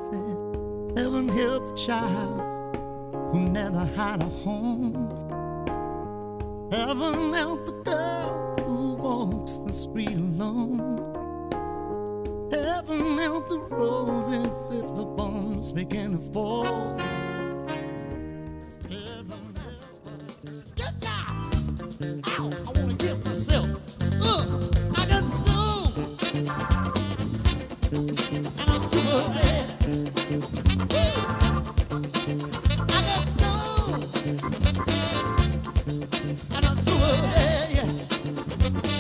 said, heaven help the child who never had a home. Heaven help the girl who walks the street alone. Heaven help the roses if the bombs begin to fall. Heaven help. Get down! Ow! I wanna kiss myself. I got soul. And I'm super bad. I got soul. And I'm super bad, yes.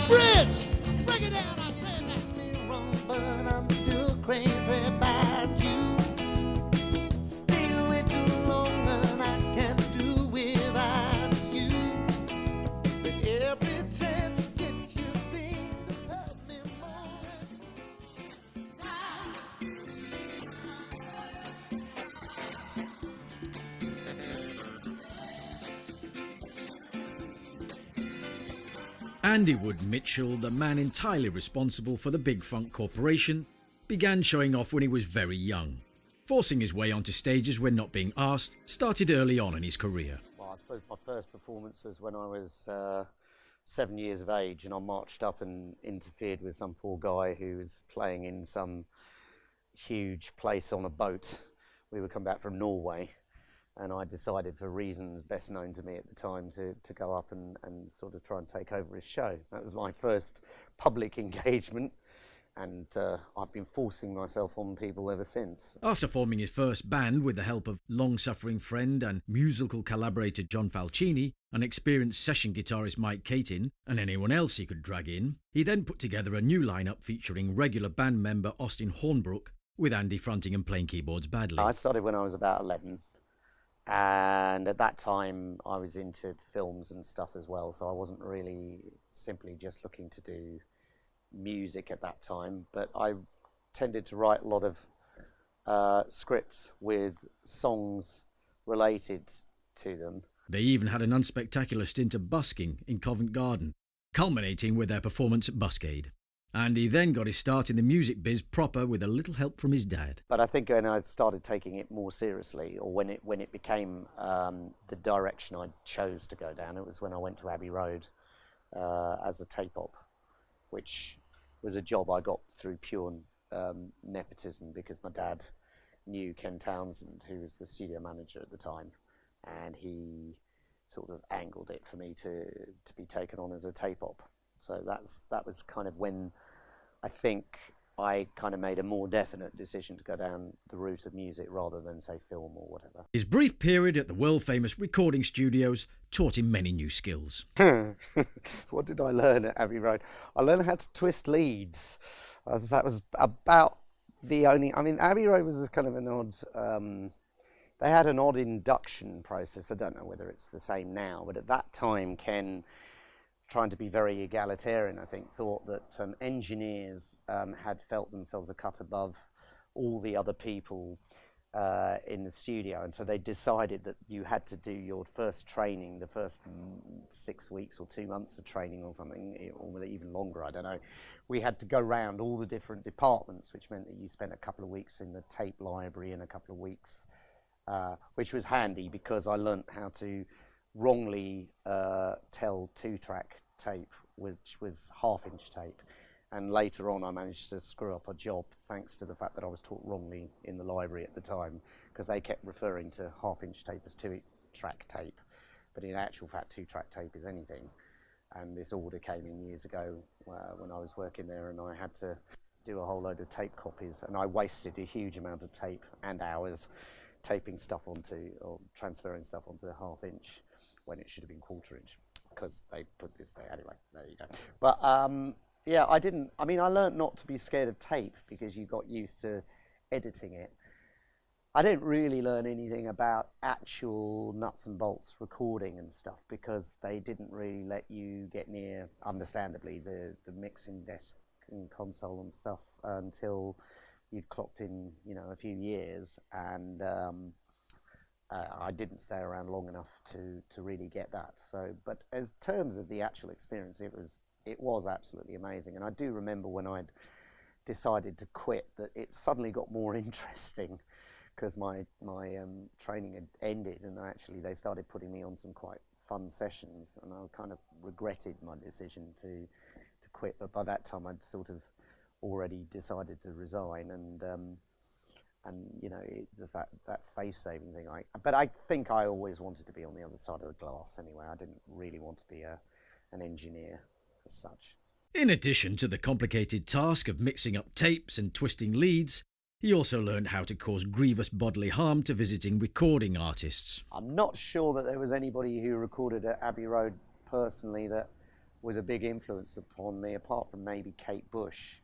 Bridge! Break it down, I said that. Wrong, but I'm still crazy about you. Stay away too long and I can't do without you. But every chance you get, you seem to hurt me more. Andy Wood Mitchell, the man entirely responsible for the Big Funk Corporation, began showing off when he was very young. Forcing his way onto stages when not being asked started early on in his career. Well, I suppose my first performance was when I was 7 years of age, and I marched up and interfered with some poor guy who was playing in some huge place on a boat. We were coming back from Norway, and I decided, for reasons best known to me at the time, to go up and sort of try and take over his show. That was my first public engagement, and I've been forcing myself on people ever since. After forming his first band with the help of long-suffering friend and musical collaborator John Falcini, an experienced session guitarist Mike Caton, and anyone else he could drag in, he then put together a new lineup featuring regular band member Austin Hornbrook, with Andy fronting and playing keyboards badly. I started when I was about 11. And at that time, I was into films and stuff as well, so I wasn't really simply just looking to do music at that time, but I tended to write a lot of scripts with songs related to them. They even had an unspectacular stint of busking in Covent Garden, culminating with their performance at Buscade. Andy then got his start in the music biz proper with a little help from his dad. But I think when I started taking it more seriously, or when it became the direction I chose to go down, it was when I went to Abbey Road as a tape op, which was a job I got through pure nepotism, because my dad knew Ken Townsend, who was the studio manager at the time, and he sort of angled it for me to be taken on as a tape op. So that was kind of when I think I kind of made a more definite decision to go down the route of music rather than, say, film or whatever. His brief period at the world-famous recording studios taught him many new skills. What did I learn at Abbey Road? I learned how to twist leads. That was about the only... I mean, Abbey Road was kind of an odd... they had an odd induction process. I don't know whether it's the same now, but at that time, Ken, trying to be very egalitarian, I think, thought that engineers had felt themselves a cut above all the other people in the studio, and so they decided that you had to do your first training, the first 6 weeks or 2 months of training or something, or even longer, I don't know. We had to go round all the different departments, which meant that you spent a couple of weeks in the tape library and a couple of weeks, which was handy because I learnt how to wrongly tell 2-track tape, which was half-inch tape, and later on I managed to screw up a job thanks to the fact that I was taught wrongly in the library at the time, because they kept referring to half-inch tape as 2-track tape, but in actual fact 2-track tape is anything. And this order came in years ago when I was working there, and I had to do a whole load of tape copies, and I wasted a huge amount of tape and hours taping stuff onto, or transferring stuff onto the half-inch when it should have been 1/4-inch, because they put this there. Anyway, there you go. But yeah, I learned not to be scared of tape because you got used to editing it. I didn't really learn anything about actual nuts and bolts recording and stuff, because they didn't really let you get near, understandably, the mixing desk and console and stuff until you'd clocked in, a few years, and I didn't stay around long enough to really get that. So, but as terms of the actual experience, it was absolutely amazing. And I do remember when I'd decided to quit, that it suddenly got more interesting because my training had ended, and actually they started putting me on some quite fun sessions, and I kind of regretted my decision to quit. But by that time, I'd sort of already decided to resign, and you know, that face saving thing. But I think I always wanted to be on the other side of the glass anyway. I didn't really want to be an engineer as such. In addition to the complicated task of mixing up tapes and twisting leads, he also learned how to cause grievous bodily harm to visiting recording artists. I'm not sure that there was anybody who recorded at Abbey Road personally that was a big influence upon me, apart from maybe Kate Bush.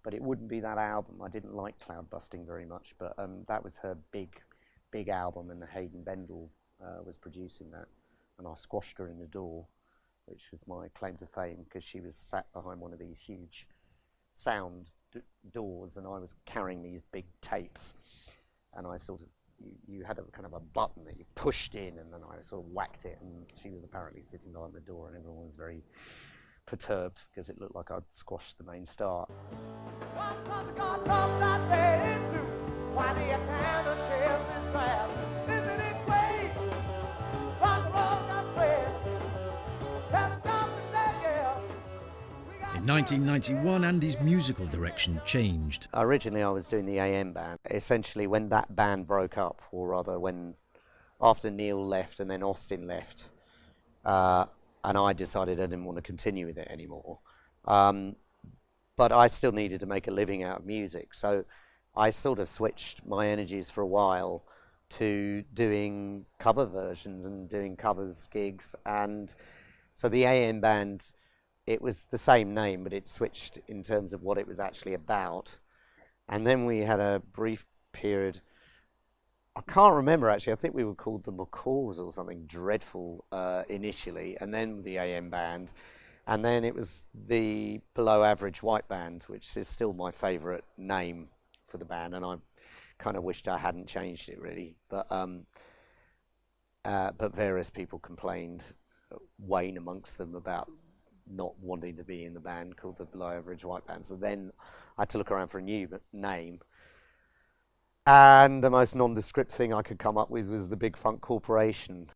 But it wouldn't be that album. I didn't like Cloud Busting very much, but that was her big album, and Hayden Bendel was producing that. And I squashed her in the door, which was my claim to fame, because she was sat behind one of these huge sound doors, and I was carrying these big tapes, and I sort of, you had a kind of a button that you pushed in, and then I sort of whacked it, and she was apparently sitting behind the door, and everyone was very perturbed because it looked like I'd squashed the main star. In 1991, Andy's musical direction changed. Originally I was doing the AM band. Essentially when that band broke up, or rather when after Neil left and then Austin left, and I decided I didn't want to continue with it anymore. But I still needed to make a living out of music, so I sort of switched my energies for a while to doing cover versions and doing covers gigs. And so the AM band, it was the same name, but it switched in terms of what it was actually about. And then we had a brief period, I can't remember actually, I think we were called the McCaws or something dreadful initially, and then the AM band, and then it was the Below Average White Band, which is still my favourite name for the band, and I kind of wished I hadn't changed it really, but various people complained, Wayne amongst them, about not wanting to be in the band called the Below Average White Band. So then I had to look around for a new name, and the most nondescript thing I could come up with was the Big Funk Corporation.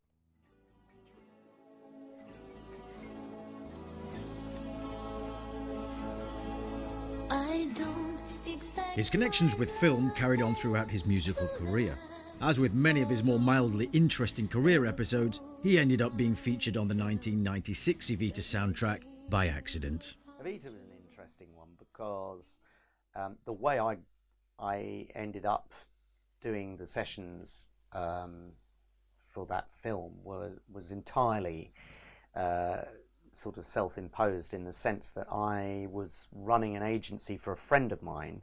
His connections with film carried on throughout his musical career. As with many of his more mildly interesting career episodes, he ended up being featured on the 1996 Evita soundtrack by accident. Evita was an interesting one because the way I ended up doing the sessions for that film was entirely sort of self-imposed, in the sense that I was running an agency for a friend of mine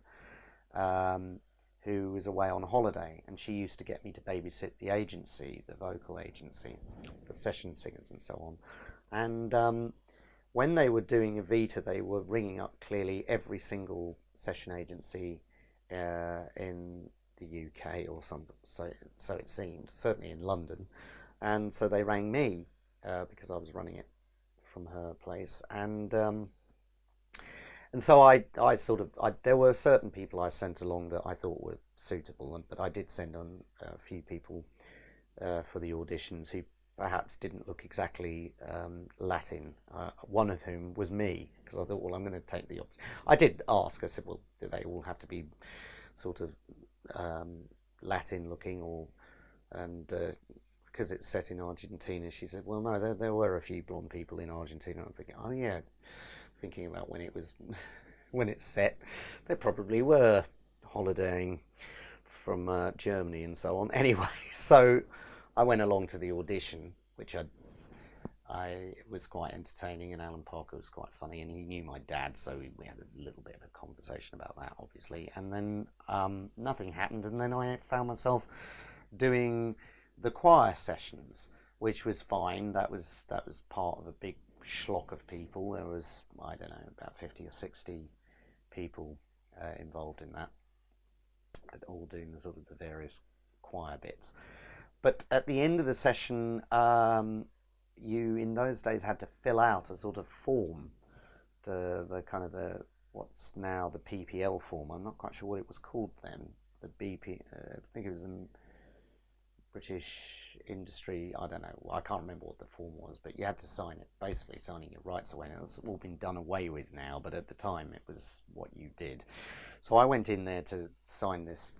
who was away on holiday, and she used to get me to babysit the agency, the vocal agency, for session singers and so on. And when they were doing Evita, they were ringing up clearly every single session agency in the UK or something, so it seemed, certainly in London. And so they rang me because I was running it from her place, and so I there were certain people I sent along that I thought were suitable, but I did send on a few people for the auditions who perhaps didn't look exactly Latin, one of whom was me, because I thought, well, I'm going to take the option. I did ask, I said, well, do they all have to be sort of Latin looking, and because it's set in Argentina? She said, well, no, there were a few blonde people in Argentina. I'm thinking, oh yeah, thinking about when it's set, there probably were holidaying from Germany and so on. Anyway, so I went along to the audition, which I was quite entertaining, and Alan Parker was quite funny, and he knew my dad, so we had a little bit of a conversation about that, obviously. And then nothing happened, and then I found myself doing the choir sessions, which was fine. That was part of a big schlock of people. There was, I don't know, about 50 or 60 people involved in that, all doing the sort of the various choir bits. But at the end of the session, you in those days had to fill out a sort of form, the kind of what's now the PPL form. I'm not quite sure what it was called then. The BP, I think it was in British Industry. I don't know. I can't remember what the form was, but you had to sign it. Basically, signing your rights away. Now, it's all been done away with now, but at the time, it was what you did. So I went in there to sign this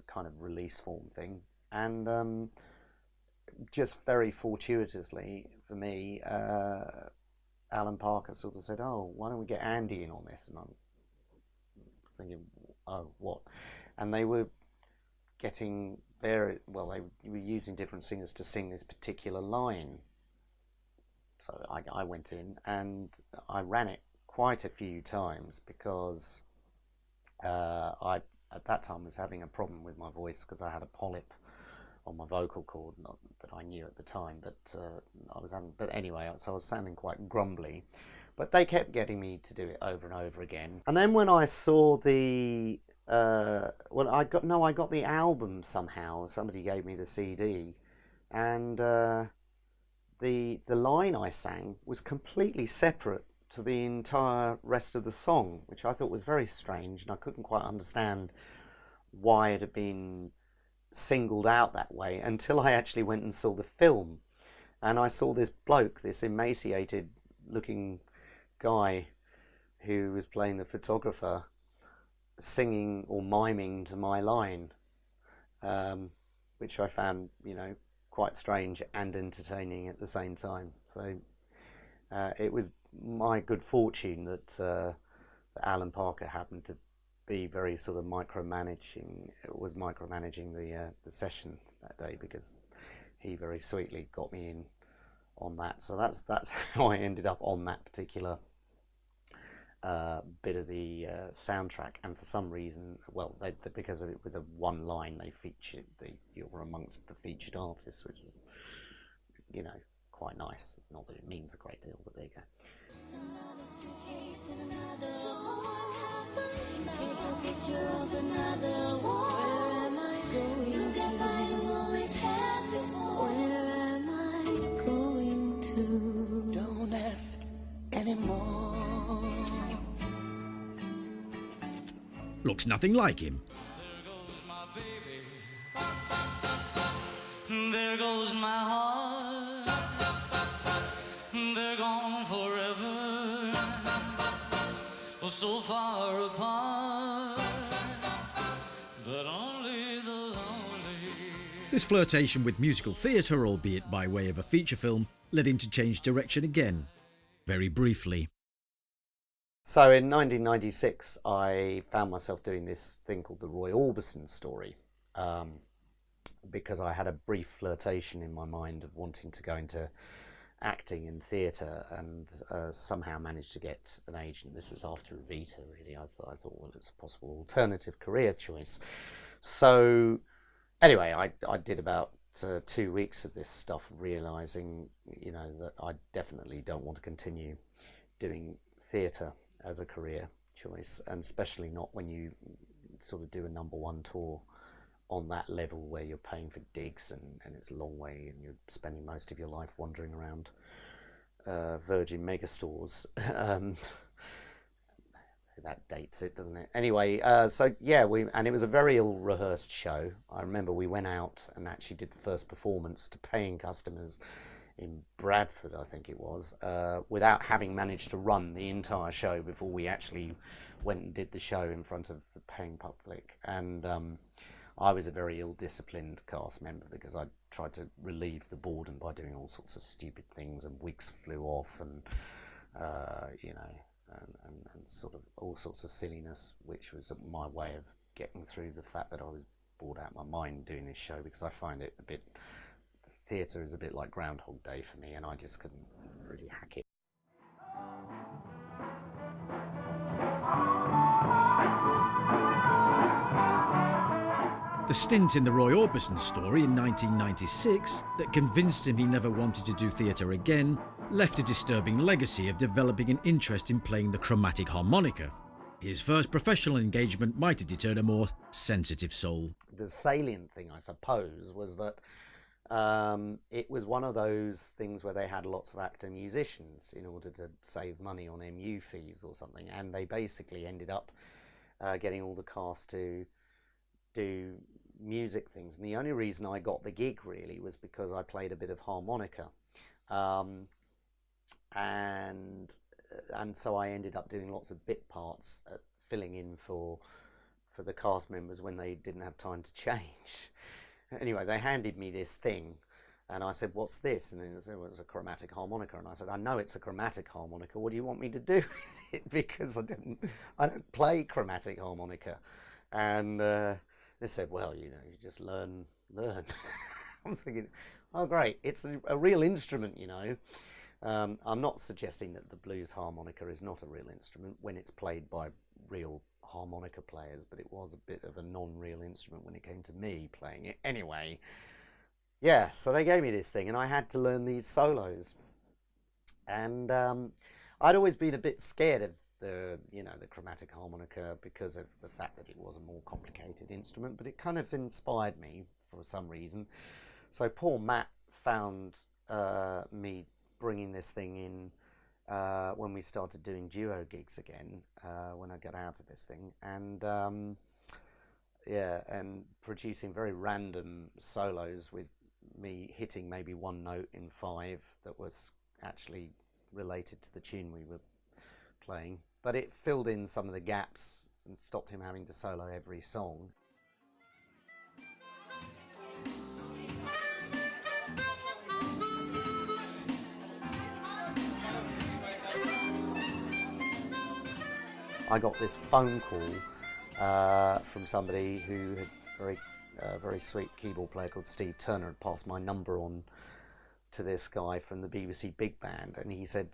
kind of release form thing, and just very fortuitously for me, Alan Parker sort of said, "Oh, why don't we get Andy in on this?" And I'm thinking, "Oh, what?" And they were getting they were using different singers to sing this particular line. So I went in and I ran it quite a few times because I at that time was having a problem with my voice because I had a polyp on my vocal cord, not that I knew at the time, but but anyway, so I was sounding quite grumbly. But they kept getting me to do it over and over again. And then when I saw the I got the album somehow. Somebody gave me the CD, and the line I sang was completely separate to the entire rest of the song, which I thought was very strange, and I couldn't quite understand why it had been singled out that way until I actually went and saw the film, and I saw this bloke, this emaciated looking guy who was playing the photographer, singing or miming to my line, which I found, quite strange and entertaining at the same time. So it was my good fortune that Alan Parker happened to be very sort of micromanaging the session that day, because he very sweetly got me in on that. So that's how I ended up on that particular bit of the soundtrack. And for some reason, because it was a one line, they featured you were amongst the featured artists, which is quite nice. Not that it means a great deal, but there you go. Another suitcase and another take a picture of another one. Where am I going to? I've always had before. Where am I going to? Don't ask anymore. Looks nothing like him. There goes my baby. There goes my heart. They're gone forever. So far apart. But only the lonely. This flirtation with musical theatre, albeit by way of a feature film, led him to change direction again, very briefly. So in 1996, I found myself doing this thing called the Roy Orbison story, because I had a brief flirtation in my mind of wanting to go into acting and theatre, and somehow managed to get an agent. This was after Evita, really. I thought, well, it's a possible alternative career choice. So anyway, I did about 2 weeks of this stuff, realising, that I definitely don't want to continue doing theatre as a career choice, and especially not when you sort of do a #1 tour on that level where you're paying for digs and it's a long way and you're spending most of your life wandering around Virgin megastores. That dates it, doesn't it? Anyway, and it was a very ill-rehearsed show. I remember we went out and actually did the first performance to paying customers in Bradford, I think it was, without having managed to run the entire show before we actually went and did the show in front of the paying public. And I was a very ill-disciplined cast member because I tried to relieve the boredom by doing all sorts of stupid things, and wigs flew off, and and sort of all sorts of silliness, which was my way of getting through the fact that I was bored out of my mind doing this show, because I find it a bit, theatre is a bit like Groundhog Day for me, and I just couldn't really hack it. The stint in the Roy Orbison story in 1996 that convinced him he never wanted to do theatre again left a disturbing legacy of developing an interest in playing the chromatic harmonica. His first professional engagement might have deterred a more sensitive soul. The salient thing, I suppose, was that it was one of those things where they had lots of actor musicians in order to save money on MU fees or something, and they basically ended up getting all the cast to do music things. And the only reason I got the gig really was because I played a bit of harmonica, um, and so I ended up doing lots of bit parts, filling in for the cast members when they didn't have time to change. Anyway, they handed me this thing, and I said, "What's this?" And they said, "Well, it's a chromatic harmonica." And I said, "I know it's a chromatic harmonica. What do you want me to do with it?" Because I don't play chromatic harmonica. And they said, "Well, you know, you just learn." I'm thinking, "Oh, great! It's a real instrument, you know." I'm not suggesting that the blues harmonica is not a real instrument when it's played by real harmonica players, but it was a bit of a non-real instrument when it came to me playing it. Anyway, yeah, so they gave me this thing, and I had to learn these solos. And I'd always been a bit scared of the chromatic harmonica because of the fact that it was a more complicated instrument, but it kind of inspired me for some reason. So poor Matt found me bringing this thing in when we started doing duo gigs again, when I got out of this thing, and yeah, and producing very random solos with me hitting maybe one note in five that was actually related to the tune we were playing, but it filled in some of the gaps and stopped him having to solo every song. I got this phone call from somebody who had very sweet keyboard player called Steve Turner had passed my number on to this guy from the BBC Big Band, and he said,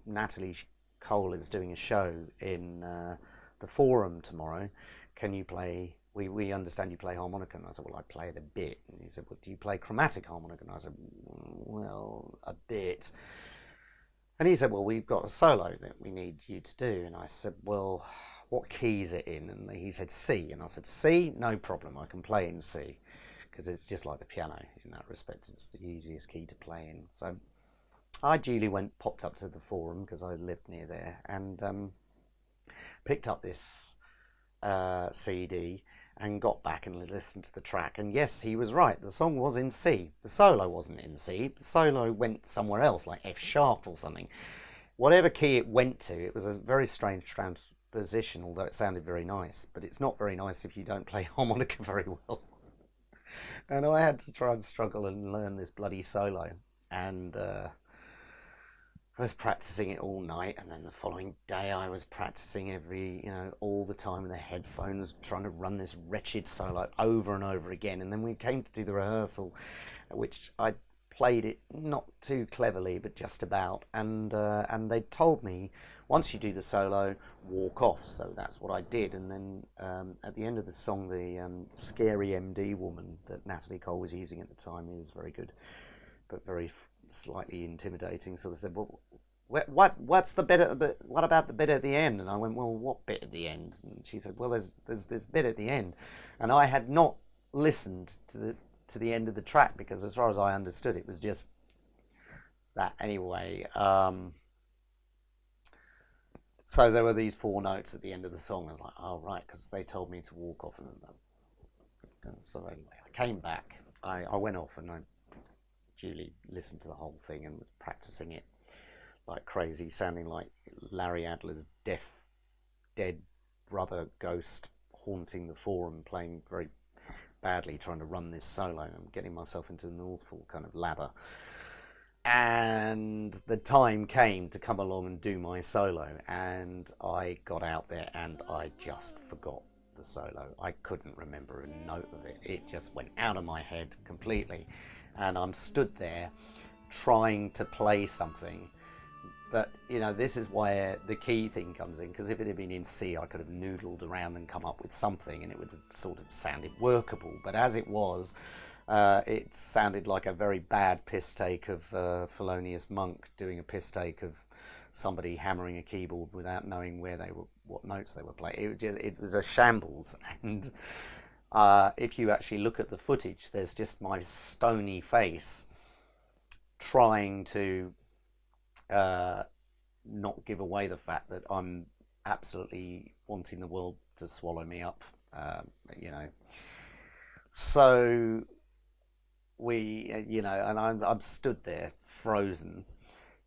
Natalie Cole is doing a show in the Forum tomorrow. Can you play? We understand you play harmonica. And I said, well, I play it a bit. And he said, well, do you play chromatic harmonica? And I said, well, a bit. And he said, well, we've got a solo that we need you to do. And I said, well, what key is it in? And he said, C. And I said, C? No problem, I can play in C. Because it's just like the piano in that respect. It's the easiest key to play in. So I duly popped up to the Forum, because I lived near there, and picked up this CD and got back and listened to the track. And yes, he was right. The song was in C. The solo wasn't in C. The solo went somewhere else, like F sharp or something. Whatever key it went to, it was a very strange transposition, although it sounded very nice. But it's not very nice if you don't play harmonica very well. And I had to try and struggle and learn this bloody solo. And I was practicing it all night, and then the following day I was practicing all the time with the headphones, trying to run this wretched solo over and over again. And then we came to do the rehearsal, which I played it not too cleverly, but just about. And they told me, once you do the solo, walk off. So that's what I did. And then at the end of the song, the scary MD woman that Natalie Cole was using at the time is very good, but very slightly intimidating. So they said, well, what's the bit what about the bit at the end? And I went, well, what bit at the end? And she said, well, there's this bit at the end. And I had not listened to the end of the track, because as far as I understood, it was just that anyway. So there were these 4 notes at the end of the song. I was like, oh right, because they told me to walk off. And so anyway, I came back. I went off and I duly listened to the whole thing and was practicing it like crazy, sounding like Larry Adler's dead brother ghost haunting the Forum, playing very badly, trying to run this solo. I'm getting myself into an awful kind of lather. And the time came to come along and do my solo, and I got out there and I just forgot the solo. I couldn't remember a note of it. It just went out of my head completely. And I'm stood there trying to play something. But, this is where the key thing comes in, because if it had been in C, I could have noodled around and come up with something, and it would have sort of sounded workable. But as it was, it sounded like a very bad piss take of Thelonious Monk doing a piss take of somebody hammering a keyboard without knowing what notes they were playing. It was a shambles, and if you actually look at the footage, there's just my stony face trying to not give away the fact that I'm absolutely wanting the world to swallow me up, you know. So we, you know, and I'm stood there frozen,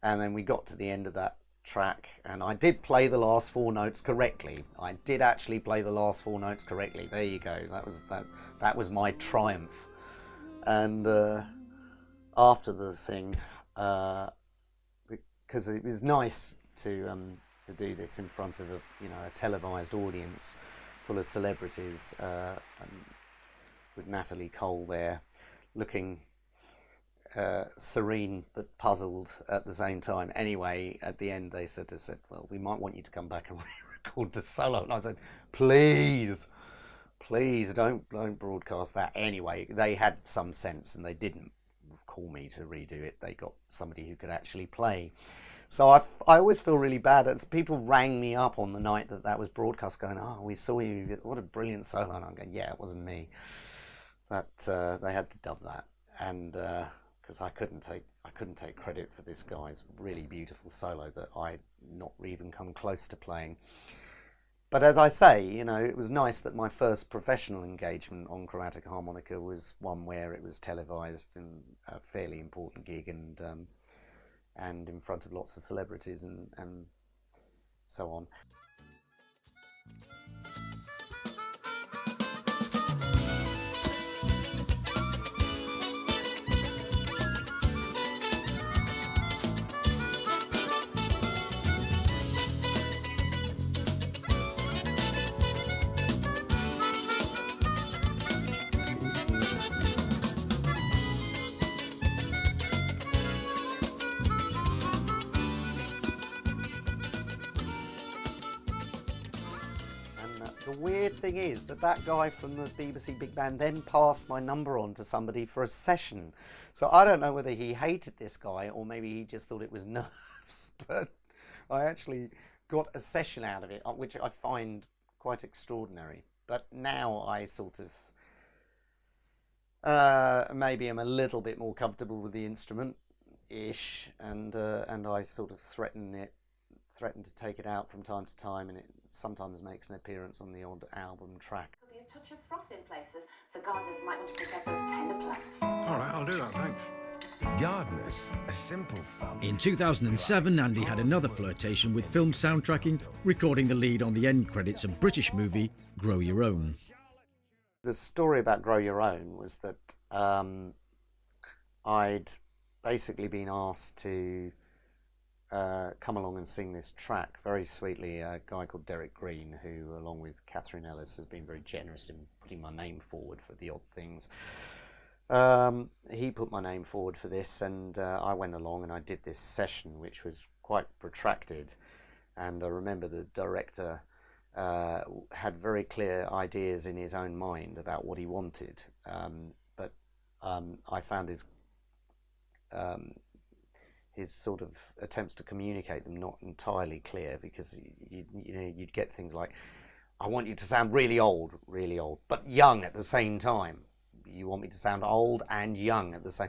and then we got to the end of that track, and I did play the last 4 notes correctly. I did actually play the last 4 notes correctly. There you go. That was my triumph. And after the thing, because it was nice to do this in front of a televised audience full of celebrities, with Natalie Cole there, looking serene but puzzled at the same time. Anyway, at the end they said, well, we might want you to come back and record the solo. And I said, please don't broadcast that. Anyway, they had some sense and they didn't call me to redo it. They got somebody who could actually play. So I always feel really bad as people rang me up on the night that was broadcast going, oh, we saw you, what a brilliant solo. And I'm going, yeah, it wasn't me. That they had to dub that. And because I couldn't take credit for this guy's really beautiful solo that I'd not even come close to playing. But as I say, you know, it was nice that my first professional engagement on chromatic harmonica was one where it was televised in a fairly important gig, and in front of lots of celebrities and so on. The weird thing is that guy from the BBC Big Band then passed my number on to somebody for a session. So I don't know whether he hated this guy or maybe he just thought it was nerves. But I actually got a session out of it, which I find quite extraordinary. But now I sort of maybe I'm a little bit more comfortable with the instrument-ish, and I sort of threaten to take it out from time to time, and it sometimes makes an appearance on the odd album track. There'll be a touch of frost in places, so gardeners might want to protect those tender plants. All right, I'll do that, thanks. Gardeners, a simple fun. In 2007, Andy had another flirtation with film soundtracking, recording the lead on the end credits of British movie Grow Your Own. The story about Grow Your Own was that I'd basically been asked to come along and sing this track very sweetly. A guy called Derek Green, who along with Catherine Ellis has been very generous in putting my name forward for the odd things. He put my name forward for this, and I went along and I did this session, which was quite protracted. And I remember the director had very clear ideas in his own mind about what he wanted, but I found his sort of attempts to communicate them not entirely clear, because you'd get things like, I want you to sound really old, but young at the same time. You want me to sound old and young at the same,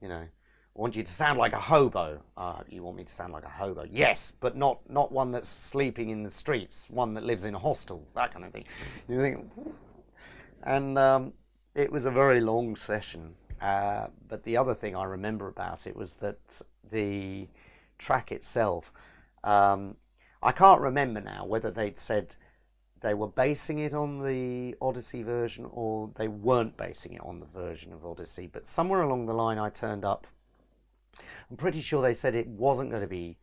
I want you to sound like a hobo. You want me to sound like a hobo? Yes, but not one that's sleeping in the streets, one that lives in a hostel, that kind of thing. You think, and it was a very long session. But the other thing I remember about it was that the track itself, I can't remember now whether they'd said they were basing it on the Odyssey version or they weren't basing it on the version of Odyssey, but somewhere along the line I turned up. I'm pretty sure they said it wasn't going to be,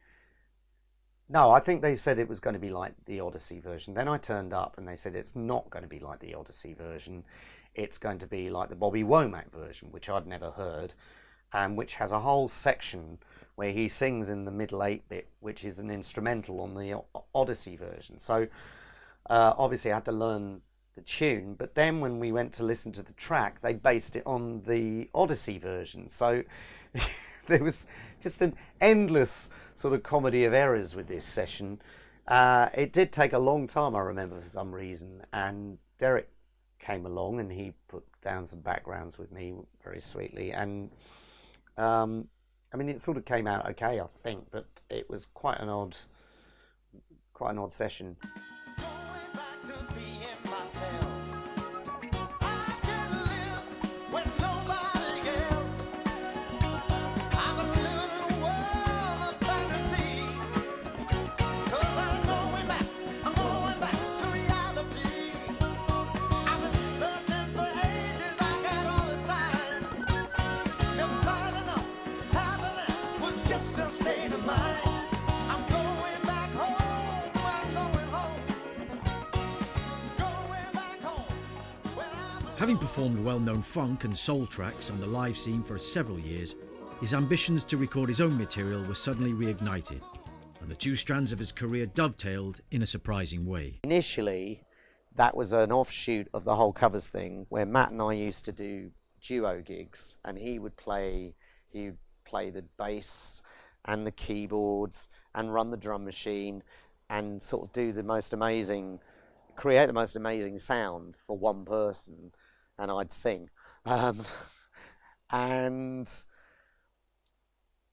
no, I think they said it was going to be like the Odyssey version. Then I turned up and they said it's not going to be like the Odyssey version. It's going to be like the Bobby Womack version, which I'd never heard, and which has a whole section where he sings in the middle 8-bit, which is an instrumental on the Odyssey version. So obviously I had to learn the tune, but then when we went to listen to the track, they based it on the Odyssey version. So there was just an endless sort of comedy of errors with this session. It did take a long time, I remember, for some reason, and Derek came along and he put down some backgrounds with me very sweetly, and I mean, it sort of came out okay, I think, but it was quite an odd session. Going back to being myself. I can live with nobody else. I'm living in a world of fantasy. 'Cause I'm going back to reality. I've been searching for ages, I got all the time. To find enough happiness was just a state of mind. I'm going back home, I'm going home. Going back home, where I belong. Having performed well-known funk and soul tracks on the live scene for several years, his ambitions to record his own material were suddenly reignited, and the two strands of his career dovetailed in a surprising way. Initially, that was an offshoot of the whole covers thing, where Matt and I used to do duo gigs, and he'd play the bass and the keyboards and run the drum machine and sort of create the most amazing sound for one person, and I'd sing. And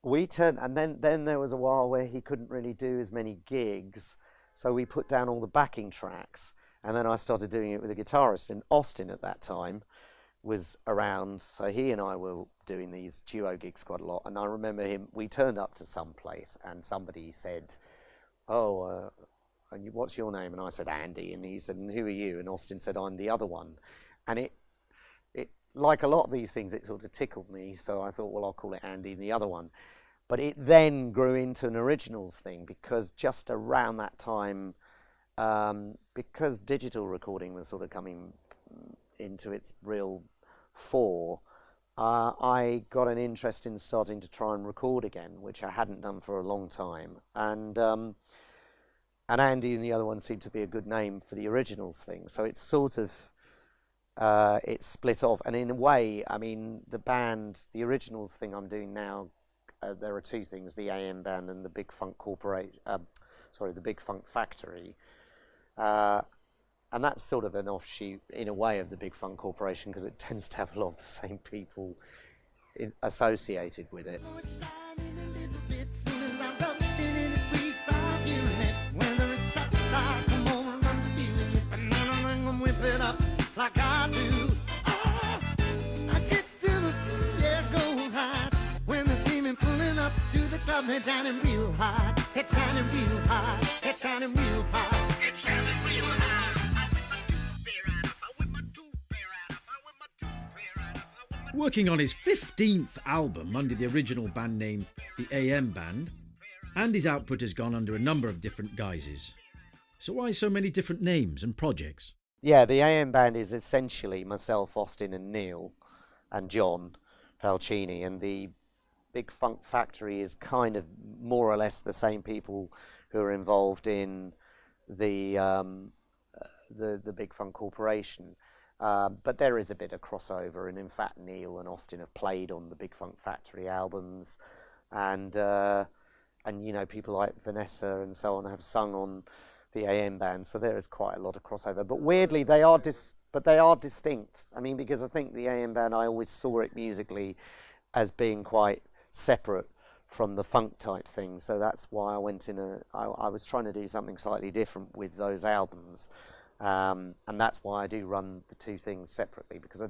then there was a while where he couldn't really do as many gigs, so we put down all the backing tracks, and then I started doing it with a guitarist, and Austin at that time was around, so he and I were doing these duo gigs quite a lot. And I remember we turned up to some place and somebody said, "Oh, what's your name?" And I said, "Andy." And he said, "And who are you?" And Austin said, "I'm the other one." And it like a lot of these things, it sort of tickled me, so I thought, well, I'll call it Andy and the other one. But it then grew into an originals thing, because just around that time, because digital recording was sort of coming into its real fore, I got an interest in starting to try and record again, which I hadn't done for a long time. And Andy and the other one seemed to be a good name for the originals thing. So it's sort of it split off. And in a way, I mean, the originals thing I'm doing now, there are two things: the AM Band and the Big Funk the Big Funk Factory. And that's sort of an offshoot, in a way, of the Big Funk Corporation, because it tends to have a lot of the same people associated with it. It's shining a little bit soon as I'm rubbing in its sweet soft unit. Whether it's shot star, come on, I'm feeling it. And I'm whip it up like I do. I get to the go high. When they see me pulling up to the club, it's shining real high. It's shining real high. It's shining real high. It's shining real high. Working on his 15th album under the original band name The AM Band, Andy's output has gone under a number of different guises. So why so many different names and projects? Yeah, the AM Band is essentially myself, Austin and Neil and John Falcini, and the Big Funk Factory is kind of more or less the same people who are involved in the Big Funk Corporation. But there is a bit of crossover, and in fact Neil and Austin have played on the Big Funk Factory albums, and you know, people like Vanessa and so on have sung on the AM Band, so there is quite a lot of crossover. But weirdly, they are distinct. I mean, because I think the AM Band, I always saw it musically as being quite separate from the funk type thing, so that's why I went I was trying to do something slightly different with those albums. And that's why I do run the two things separately, because I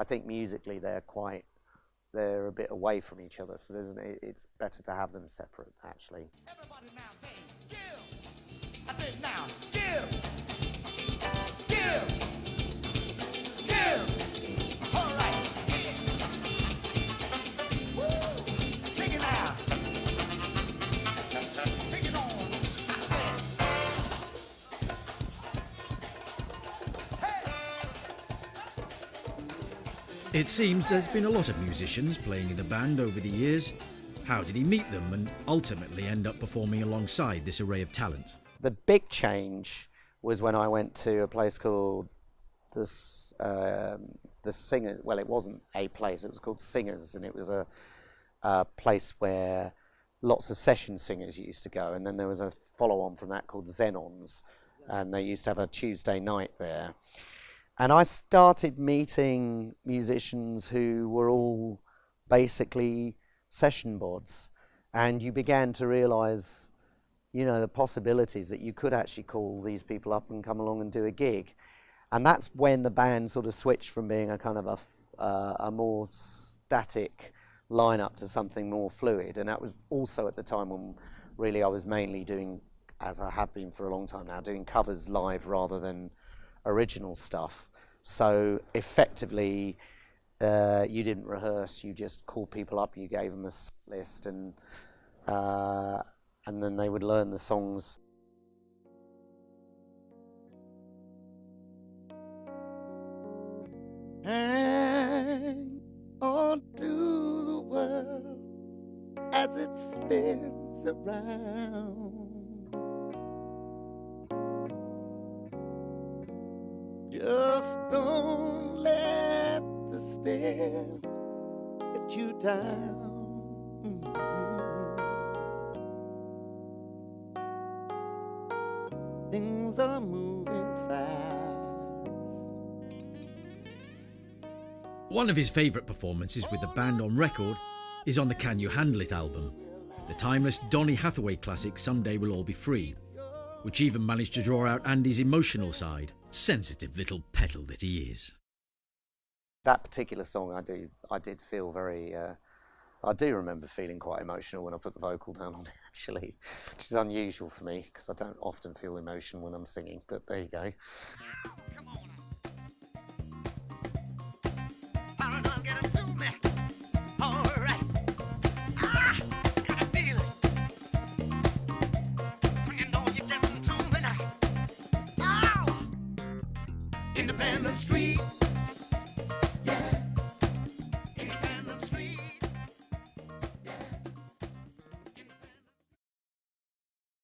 think musically they're a bit away from each other, so it's better to have them separate, actually. Everybody now say, give! I said now, give! Give! Give! All right! Woo! Take it out! Take it on! I said, It seems there's been a lot of musicians playing in the band over the years. How did he meet them and ultimately end up performing alongside this array of talent? The big change was when I went to a place called the Singers. Well, it wasn't a place, it was called Singers, and it was a place where lots of session singers used to go, and then there was a follow-on from that called Xenons, and they used to have a Tuesday night there. And I started meeting musicians who were all basically session bods, and you began to realize, you know, the possibilities that you could actually call these people up and come along and do a gig. And that's when the band sort of switched from being a kind of a more static lineup to something more fluid. And that was also at the time when really I was mainly doing, as I have been for a long time now, doing covers live rather than original stuff. So effectively, you didn't rehearse, you just called people up, you gave them a list, and then they would learn the songs. Hang on to the world as it spins around. Just don't let the spin get you down. Things are moving fast. One of his favourite performances with the band on record is on the Can You Handle It album, the timeless Donny Hathaway classic Someday We'll All Be Free, which even managed to draw out Andy's emotional side, sensitive little petal that he is. That particular song I did feel very, I do remember feeling quite emotional when I put the vocal down on it, actually, which is unusual for me because I don't often feel emotion when I'm singing, but there you go. Come on.